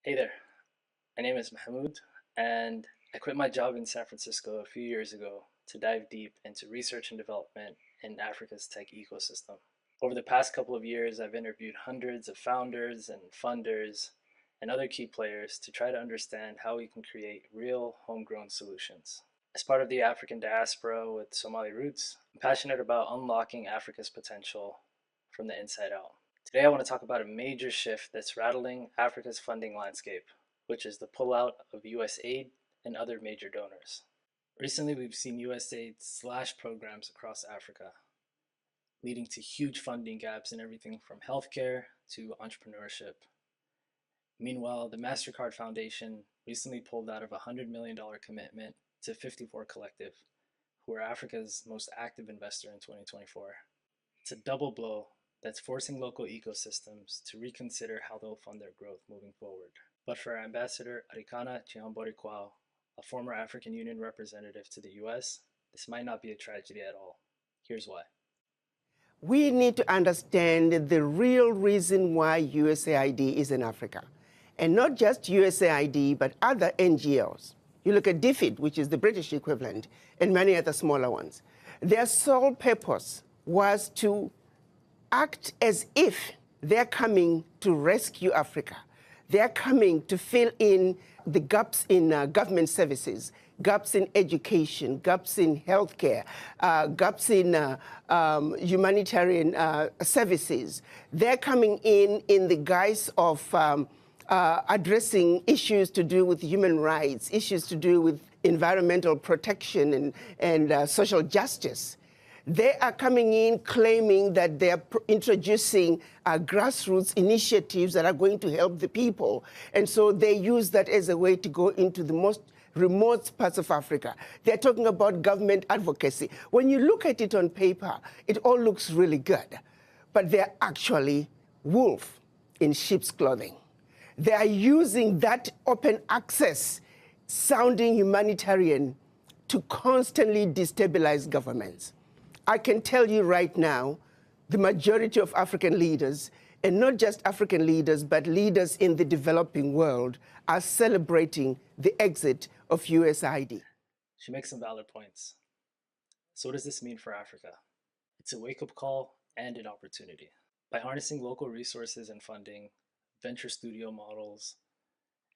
Hey there, my name is Mahmoud, and I quit my job in San Francisco a few years ago to dive deep into research and development in Africa's tech ecosystem. Over the past couple of years, I've interviewed hundreds of founders and funders and other key players to try to understand how we can create real homegrown solutions. As part of the African diaspora with Somali roots, I'm passionate about unlocking Africa's potential from the inside out. Today, I want to talk about a major shift that's rattling Africa's funding landscape, which is the pullout of USAID and other major donors. Recently, we've seen USAID slash programs across Africa, leading to huge funding gaps in everything from healthcare to entrepreneurship. Meanwhile, the Mastercard Foundation recently pulled out of a $100 million commitment to 54 Collective, who are Africa's most active investor in 2024. It's a double blow that's forcing local ecosystems to reconsider how they'll fund their growth moving forward. But for Ambassador Arikana Chihombori-Quao, a former African Union representative to the US, this might not be a tragedy at all. Here's why. We need to understand the real reason why USAID is in Africa. And not just USAID, but other NGOs. You look at DFID, which is the British equivalent, and many other smaller ones. Their sole purpose was to act as if they're coming to rescue Africa. They're coming to fill in the gaps in government services, gaps in education, gaps in healthcare, gaps in humanitarian services. They're coming in the guise of addressing issues to do with human rights, issues to do with environmental protection and social justice. They are coming in claiming that they're introducing grassroots initiatives that are going to help the people. And so they use that as a way to go into the most remote parts of Africa. They're talking about government advocacy. When you look at it on paper, it all looks really good. But they're actually wolf in sheep's clothing. They are using that open access sounding humanitarian to constantly destabilize governments. I can tell you right now, the majority of African leaders, and not just African leaders, but leaders in the developing world, are celebrating the exit of USAID. She makes some valid points. So what does this mean for Africa? It's a wake-up call and an opportunity. By harnessing local resources and funding, venture studio models,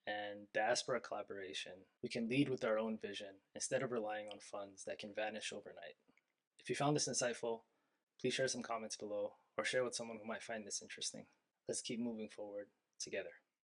and diaspora collaboration, we can lead with our own vision instead of relying on funds that can vanish overnight. If you found this insightful, please share some comments below or share with someone who might find this interesting. Let's keep moving forward together.